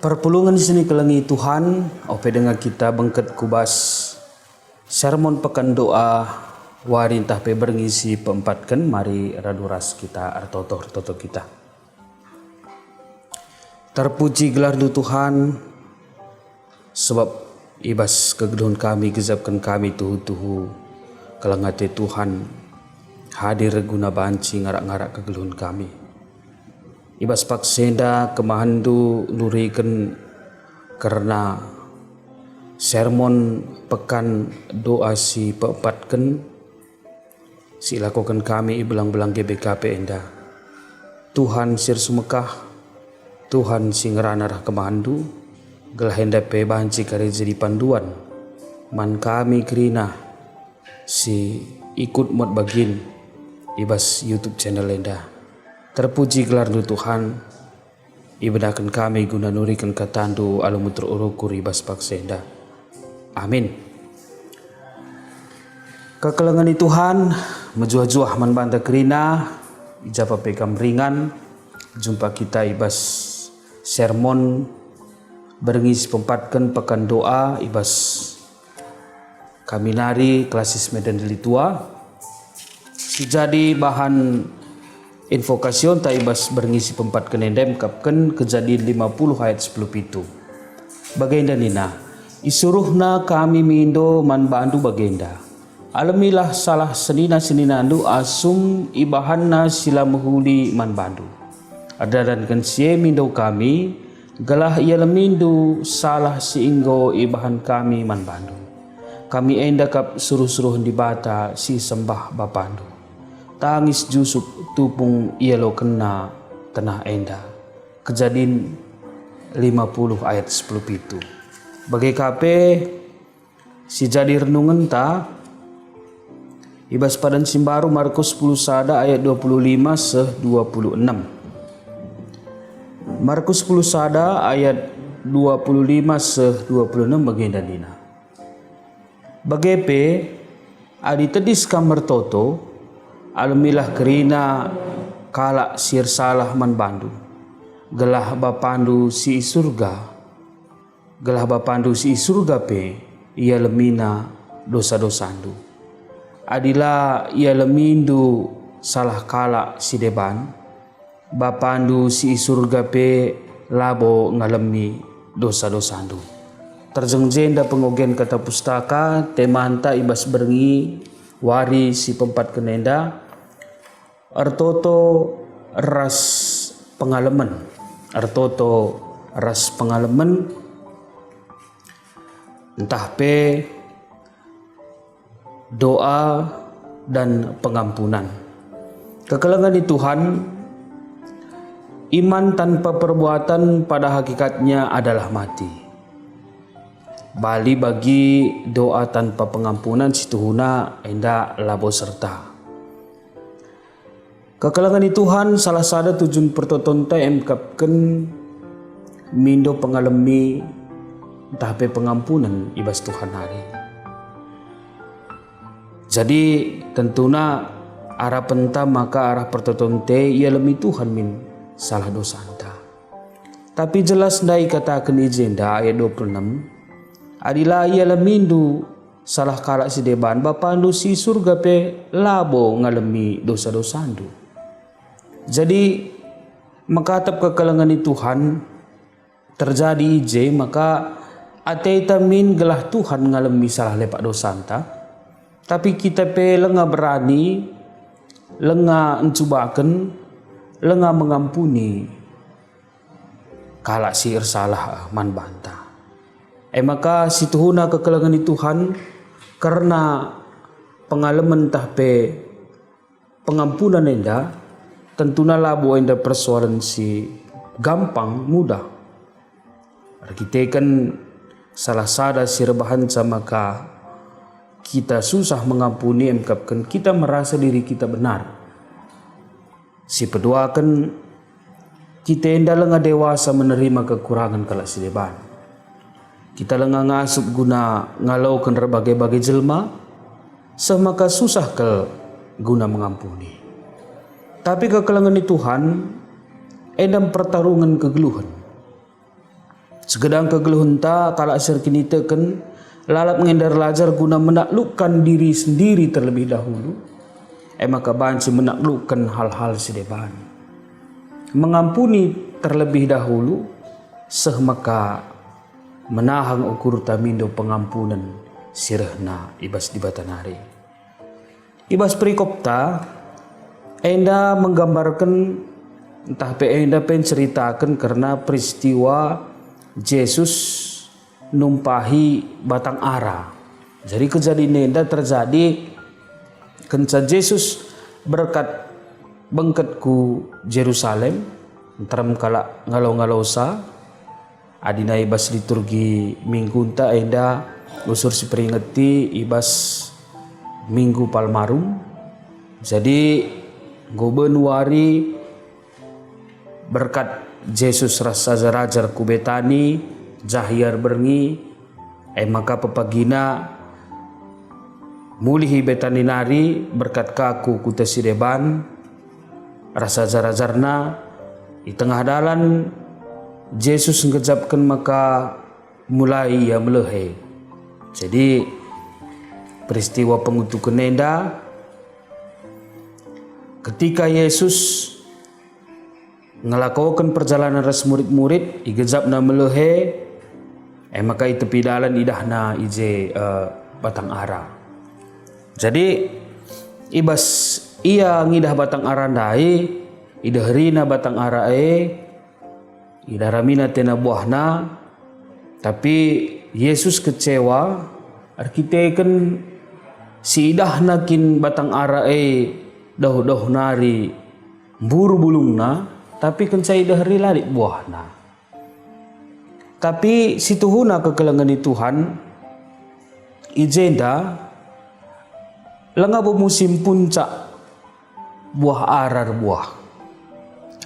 Perpulungan sini kelengi Tuhan, ope dengan kita bengket kubas sermon pekan doa warintah pe berngisi peempatkan mari raduras kita artoto kita. Terpuji gelar du Tuhan sebab ibas kegeduhan kami gezapkan kami tuhu kelengate Tuhan hadir guna banci ngarak-ngarak kegeduhan kami. Ibas paksenda kemahandu nurikan karena sermon pekan doa si peempatkan si lakukan kami belang-belang GBKP enda. Tuhan sir sumekah, Tuhan sing ranarah kemahandu gelah henda pe banci kare jadi panduan man kami kerina si ikut mod bagin ibas YouTube channel enda. Terpuji gelar du Tuhan, ibadakan kami guna nurikan katandu alumutur urukur ibas paksenda. Amin. Kekelengan di Tuhan, mejuah-juah manbanta kerina, ijapa pekam ringan, jumpa kita ibas sermon, berngis pempatkan pekan doa, ibas kami nari klasis medan delitua, sejadi bahan invokasion taibas berngisi pempat kenendem kapken kejadian 50 ayat 10 pitu. Bagenda nina, isuruhna kami mindo man bandu bagenda. Alamilah salah senina andu asum ibahanna sila menghuli man bandu. Adadan kensie mindo kami, galah ia lemindu salah siinggo ibahan kami man bandu. Kami enda kap suruh-suruh di bata si sembah bapandu. Tangis jusuk tupung ia lo kena tenah enda. Kejadian 50 ayat 10 pitu. Bagai kape si jadi renungan ta ibas padan simbaru Markus 10 sada ayat 25 seh 26. Markus 10 sada ayat 25 seh 26 bagenda dina. Bagepe adi tedis kamar toto alamilah kerina kalak sir salah man bandu. Gelah bapandu si surga. Gelah bapandu si surga pe ia lemina dosa-dosandu. Adila ia lemindu salah kalak si deban. Bapandu si surga pe labo ngalemi dosa-dosandu. Terjengjenda pengogen kata pustaka temanta ibas berngi wari si pempat kenenda artoto ras pengalaman entah pe doa dan pengampunan. Kekelengan di Tuhan, iman tanpa perbuatan pada hakikatnya adalah mati. Bali bagi doa tanpa pengampunan situhuna enda labo serta. Kekelengan di Tuhan salah sada tujuan pertotonta emkapken mindo pengalami tahape pengampunan ibas Tuhan hari. Jadi tentuna arah penta maka arah pertotonte ia lemi Tuhan min salah dosanta. Tapi jelas ndai katakan ijenda ayat 26. Adila ia lemindu salah kalak si deban bapandu si surga pe labo ngalemi dosa-dosandu. Jadi makatap kekelengan di Tuhan terjadi ije maka ateita min gelah Tuhan ngalemi salah lepak dosanta. Tapi kita pe lenga berani, lenga encubakan, lenga mengampuni kalak si salah man banta. Maka situhuna kekelengan di Tuhan karena pengalaman tahpe pengampunan enda tentuna labo enda persoalan si gampang mudah. Kita kan salah sada si rebahan maka kita susah mengampuni emkapkan kita merasa diri kita benar. Si kedua kan kita enda lenga dewasa menerima kekurangan kalak si deban. Kita lenga ngasup guna ngalaukan berbagai-bagai jelma, semaka susah ke guna mengampuni. Tapi kekelengan di Tuhan, edam pertarungan kegeluhan. Segedang kegeluhunta kalak ser kinitaken lalap mengendar lajar guna menaklukkan diri sendiri terlebih dahulu. Maka banci menaklukkan hal-hal sedeban. Mengampuni terlebih dahulu seh maka menahang ukur tamindo pengampunan sirehna ibas di batanari. Ibas perikopta enda menggambarkan entah pe enda ceritakan karena peristiwa Yesus numpahi batang ara. Jadi kejadian enda terjadi kenca Yesus berkat bengket ku Jerusalem enteram kala ngalau-ngalau sa adina ibas liturgi minggu ta enda usur si peringeti ibas minggu Palmarum. Jadi gobenuari berkat Yesus rasa rajar ku Betani jahiar berngi maka pepagina mulihi Betani nari berkat kaku kuta sideban rasa zarajarna di tengah dalan Yesus ngejapkan maka mulai ya melehe. Jadi peristiwa pengutukan enda ketika Yesus ngelakukan perjalanan ras murid-murid igejapna melehe maka itu pidalan idahna ije batang ara. Jadi ibas ia ngidah batang ara ndai idahrina batang ara idaramina tena buahna tapi Yesus kecewa arkiteken si idahna kin batang ara dahu nari buru bulungna tapi kencai dahri lari buahna. Tapi situhuna kekelengan di Tuhan ijenda lenga musim puncak buah arar buah.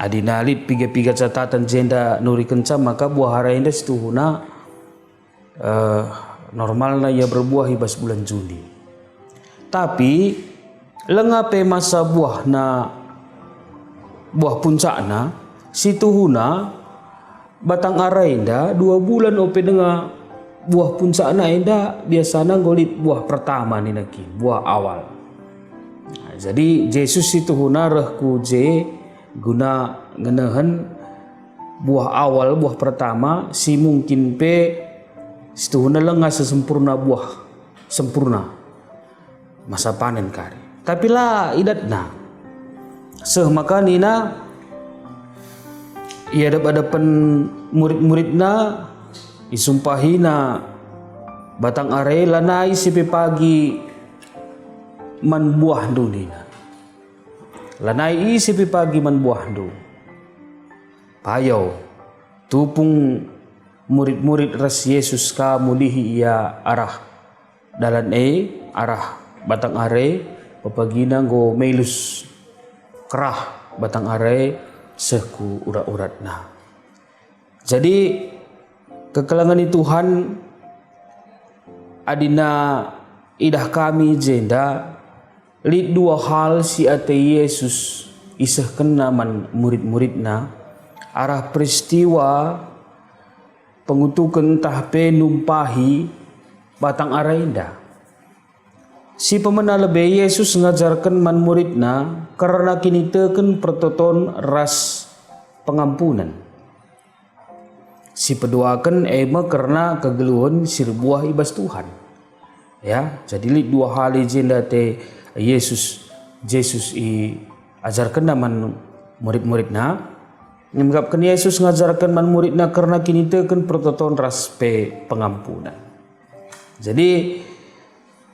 Adinalit piga-piga catatan jenda nuri kenca maka buah arar indah situhuna normalnya ia berbuah ibas bulan Juni. Tapi lenga pe masa buah puncakna situhuna batang ara inda 2 bulan ope denga buah puncakna inda biasanya golit buah pertama ni naki buah awal. Nah, jadi Yesus situhuna rehku guna ngenahan buah awal buah pertama si mungkin pe situhuna lenga sesempurna buah sempurna masa panen kari. Tapi lah idatna seh maka nina ia hadapan murid-muridna isumpahina batang are lanai sipe pagi man buah du nina lanai sipe pagi man buah du payau tupung murid-murid ras Yesus ka mulihi ia arah dalan arah batang are papagina go melus kerah batang are seku urat-uratna. Jadi kekelangan di Tuhan adina idah kami jenda lid 2 hal si ate Yesus isah kenaman murid-muridna arah peristiwa pengutukan tahpe numpahi batang ara indah. Si pemena lebih Yesus ngajarkan man muridna karena kini teken pertoton ras pengampunan. Si peduakan karena kegeluhan sir buah ibas Tuhan. Ya, jadi li 2 hal jenda te Yesus i ajarkan man murid-muridna. Menyebabkan Yesus ngajarkan man muridna karena kini teken pertoton ras pengampunan. Jadi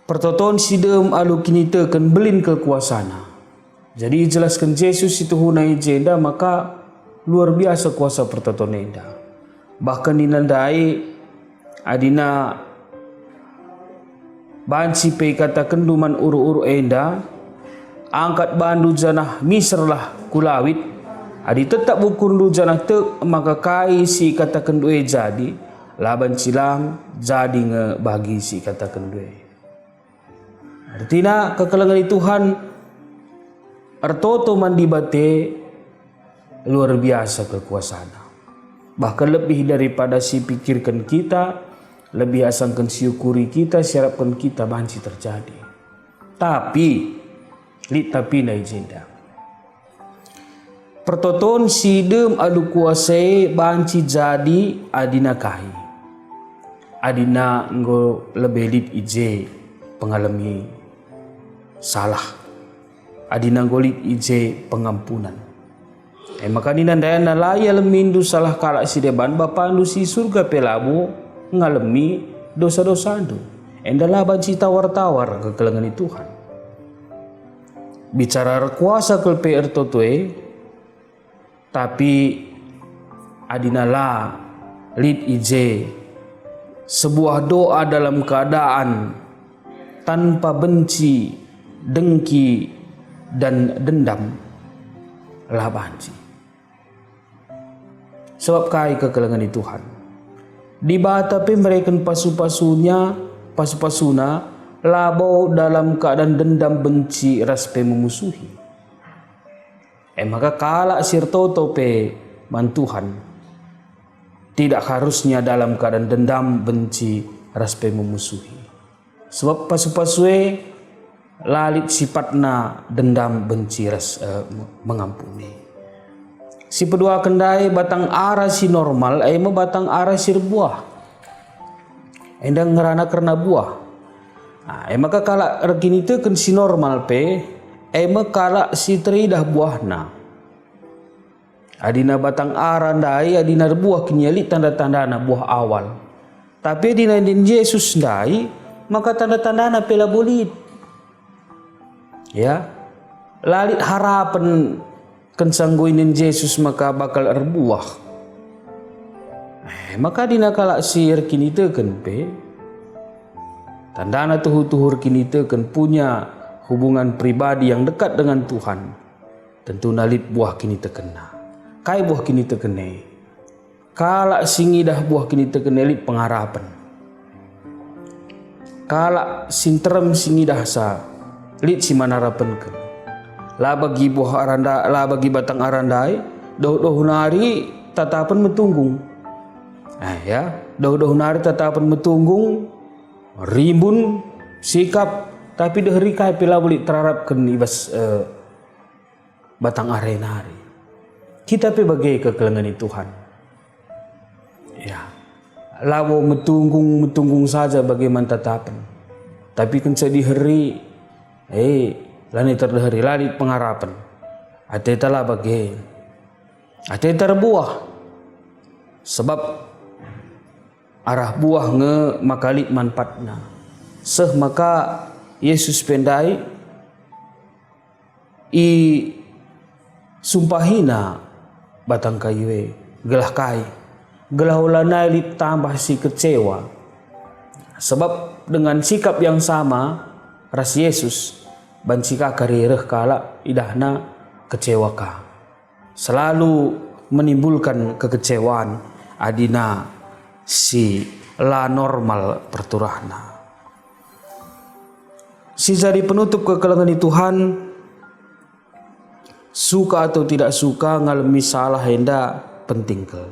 pertoton sidem alu kini teken belin kekuasana. Jadi jelaskan Yesus itu hunai jenda maka luar biasa kuasa pertoton enda. Bahkan dinandai adina banci pe katakan duman uru-uru enda angkat bandu janah miserlah kulawit adi tetap bukur du janah tek maka kai si katakan due jadi laban cilang jadi ngebagi si katakan due. Artinya kekelangan di Tuhan artoto mandibate luar biasa kekuasaan. Bahkan lebih daripada si pikirkan kita, lebih asangkan syukuri kita, siapkan kita banci terjadi. Tapi na jenda. Pertoton sidem adu kuasai banci jadi adina kai. Adina ngo lebih lit ije pengalami salah. Adina ngolit ije pengampunan. Maka dinandayana laya lemindu salah kalak si deban bapandu si surga pelabu ngalami dosa-dosa andu. Endalah banci tawar-tawar kekelengan Tuhan. Bicara kuasa kelpe ertotwe, tapi adinala lid ije sebuah doa dalam keadaan tanpa benci, dengki, dan dendam lah banci. Sebab kai kekelengan Tuhan. Di batapi mereka pasu-pasuna labau dalam keadaan dendam, benci, raspe memusuhi. Maka kalak sirtoto pe mantuhan tidak harusnya dalam keadaan dendam, benci, raspe memusuhi. Sebab pasu-pasue lalit sifatna dendam, benci, mengampuni. Si pedua kendai batang arah si normal, batang arah sir buah. Endang ngerana karena buah. Maka kalak regini tu kan si normal pe, kalak si teridah buahna. Adina batang arandai, adina buah kenyali tanda-tanda buah awal. Tapi adina din Yesus dai, maka tanda-tanda pela bolit. Ya, lalit harapan kensangguinin Yesus maka bakal erbuah. Maka dina kalak si kini teken pe, tandana tuhur kini teken punya hubungan pribadi yang dekat dengan Tuhan. Tentu nalit buah kini terkena. Kai buah kini terkena. Kalak singi dah buah kini terkena lit pengharapan. Kalak sinterem singi dah sa lit si manarapan ke. Lah bagi buah aranda, lah bagi batang arandai, doh nari tatapan metunggung. Ya, doh nari tatapan metunggung, rimbun sikap. Tapi deheri kai pila boleh terharapkan ibas batang arenari. Kita pe bagai kekelengan Tuhan. Ya, lawo metunggung saja bagaimana tatapan. Tapi kan sediheri, lani terdeheri lani pengharapan. Ate telah bagai, ate terbuah. Sebab arah buah nge makalit manfaatna. Maka Yesus pendai sumpahina batang kayu gelah kai gelah ulanai lit tambah si kecewa. Sebab dengan sikap yang sama ras Yesus bancika karireh kala idahna kecewa ka. Selalu menimbulkan kekecewaan adina si la normal perturahna. Si jadi penutup kekelengan Tuhan, suka atau tidak suka ngalami salah henda penting ke.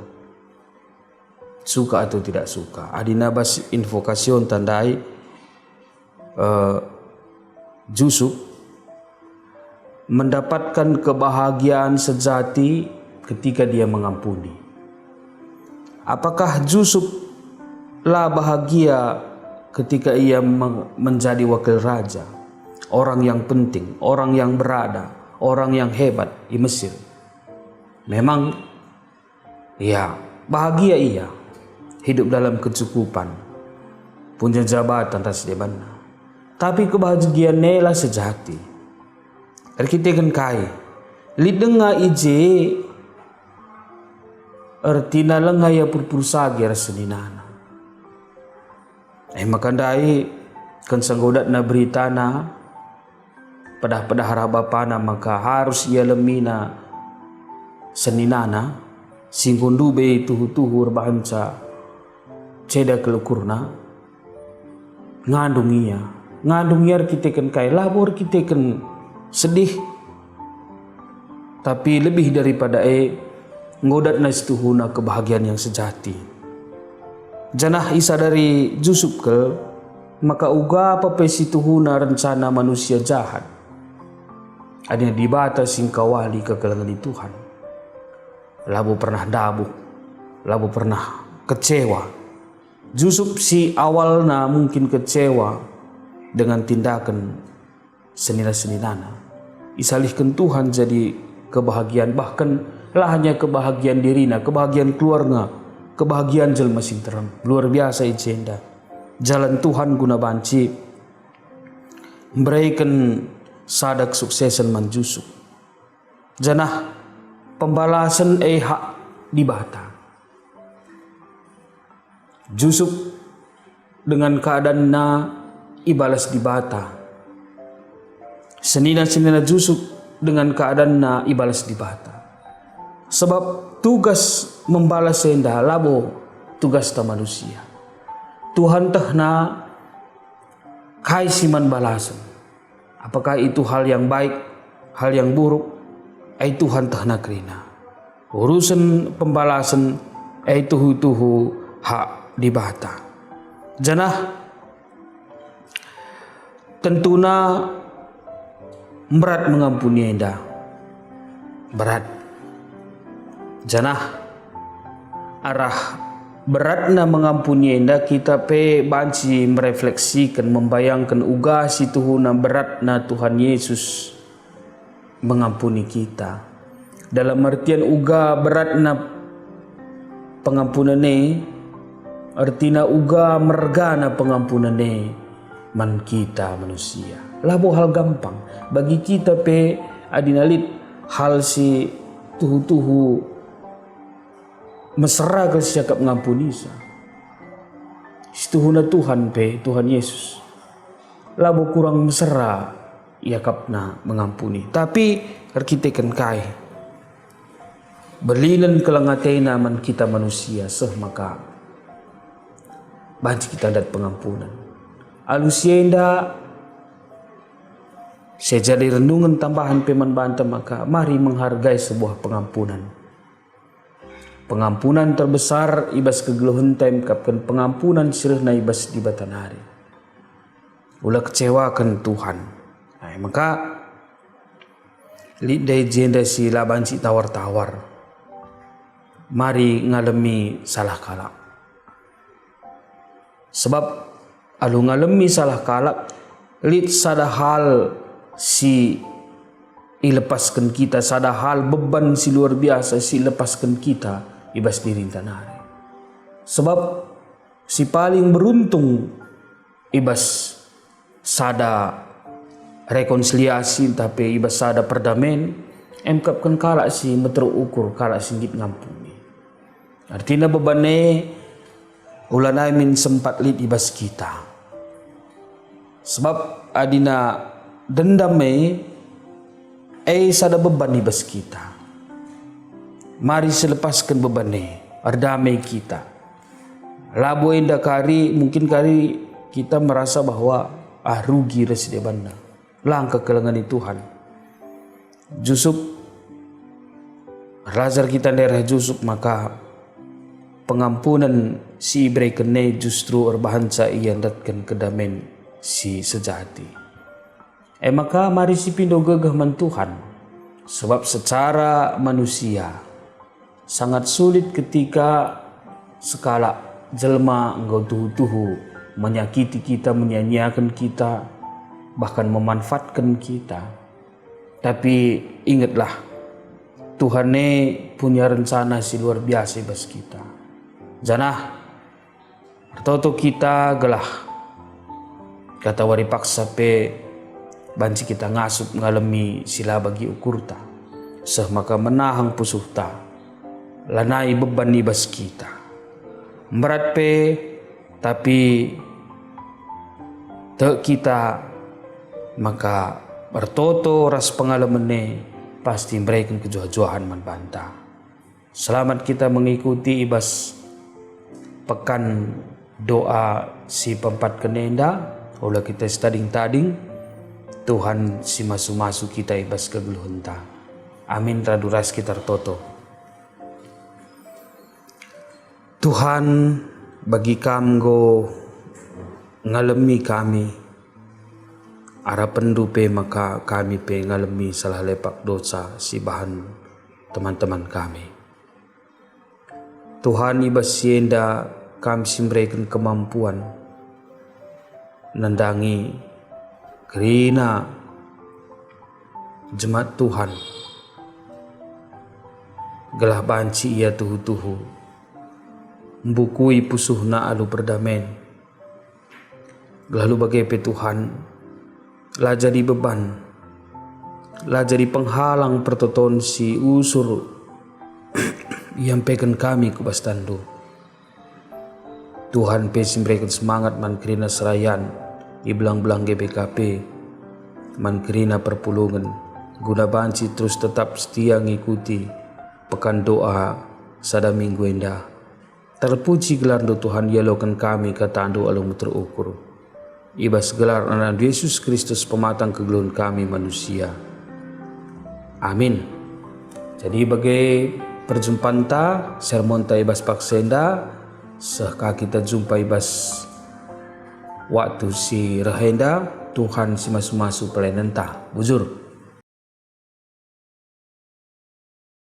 Suka atau tidak suka. Adina bas invokasion tandai Jusuf mendapatkan kebahagiaan sejati ketika dia mengampuni. Apakah Jusuf lah bahagia ketika ia menjadi wakil raja, orang yang penting, orang yang berada, orang yang hebat di Mesir? Memang ya bahagia ia hidup dalam kecukupan, punya jabatan tas debanna. Tapi kebahagiaan nela sejati. Kita kan kai lidenga ije artina lengaya purpur sagi raseninana. Makandai kan sanggodat na berita na pedah harabapana maka harus ia lemina seninana singgundu be tuhu bahanca ceda kelukurna ngandung ia kita kan kai labor kita kan sedih. Tapi lebih daripada ngodat na istuhuna kebahagiaan yang sejati. Janah isa dari Jusuf ke, maka uga apa pesituhuna rencana manusia jahat. Adanya dibata singkawali kekelangan Tuhan. Labu pernah dabu, labu pernah kecewa. Jusuf si awalna mungkin kecewa dengan tindakan senina-seninana. Isalihkan Tuhan jadi kebahagiaan, bahkan lah hanya kebahagiaan dirina, kebahagiaan keluarga, kebahagiaan jelma sing terang. Luar biasa ijenda. Jalan Tuhan guna banci memberikan sadak suksesan man Jusuf. Janah pembalasan hak dibata. Jusuf dengan keadaan na ibalas dibata. Senina-senina Jusuf dengan keadaan na ibalas dibata. Sebab tugas membalas senda labo tugas ta manusia. Tuhan tah na kai siman balasan. Apakah itu hal yang baik, hal yang buruk, ai Tuhan tah na kerina. Urusan pembalasan ai tuhu hak dibata. Janah tentuna berat mengampuni enda. Berat. Janah arah beratna mengampuni enda kita pe banci merefleksikan, membayangkan uga situhuna beratna Tuhan Yesus mengampuni kita. Dalam artian uga beratna pengampunane, artina uga mergana pengampunane man kita manusia. Labo hal gampang bagi kita pe adinalit hal si tuhu-tuhu mesra ke siakap ngampuni sa. Situhuna Tuhan pe, Tuhan Yesus. Labo kurang mesra iakapna mengampuni. Tapi arkitekan kai. Berlilan kelangatai naman kita manusia seh maka banci kita dat pengampunan. Alusienda saya jadi renungan tambahan peman banta, maka mari menghargai sebuah pengampunan. Pengampunan terbesar ibas kegeluhan time kapkan pengampunan sirna ibas di batanari. Ulah kecewakan Tuhan. Nah, maka lidai jenda si labanci tawar-tawar. Mari ngalami salah kalak. Sebab alu ngalami salah kalak lid sada hal si ilepaskan kita, sada hal beban si luar biasa si lepaskan kita ibas diri tanari. Sebab si paling beruntung ibas sada rekonsiliasi tapi ibas sada perdamaian emkapkan kalak si metro ukur kalak singgit ngampuni. Artinya bebane ulanai min sempat lid ibas kita. Sebab adina dendame sada beban ibas kita. Mari selepaskan bebannya, ardamai kita. Labo indah kari, mungkin kari kita merasa bahwa rugi resi banda. Langkah kelengan Tuhan. Jusuf razar kita daerah Jusuf, maka pengampunan si Ibrahim kene justru erbahansa iyan datkan kedamen si sejati. Maka mari si pindo gegah man Tuhan. Sebab secara manusia sangat sulit ketika sekala jelma engkau tuhu-tuhu menyakiti kita, menyanyiakan kita, bahkan memanfaatkan kita. Tapi ingatlah, Tuhan punya rencana si luar biasa bas kita. Janah toto kita gelah kata wari paksa pe banci kita ngasup ngalami sila bagi ukurta. Seh maka menahang pusuhta lanai beban ibas kita. Berat pe tapi te kita maka bertoto ras pengalaman pasti memberikan kejuah-juahan man banta. Selamat kita mengikuti ibas pekan doa si pempat kenenda. Olah kita tading-tading Tuhan si masu-masu kita ibas kegeluhunta. Amin raduras kita toto. Tuhan bagi kamgo ngalami kami harapan dupe maka kami pe ngalami salah lepak dosa si bahan teman-teman kami. Tuhan ibas sienda kami memberikan kemampuan nandangi kerina jemaat Tuhan gelah banci ia tuhu-tuhu membukui pusuhna alu perdamen lalu bagai Tuhan lah jadi beban, lah jadi penghalang pertoton si usur yang pekan kami ke bastandu. Tuhan pesi memberikan semangat mankrina serayan ibelang-belang GBKP mankrina perpulungan guna banci terus tetap setia ngikuti pekan doa sada minggu indah. Terpuji gelar Tuhan yalokan kami kata andu alung terukur. Ibas gelar anak Yesus Kristus pematang kegelun kami manusia. Amin. Jadi bagai perjumpaan ta sermon ta ibas paksenda sehka kita jumpa ibas waktu si rahenda Tuhan si masu-masu pelayanan ta bujur.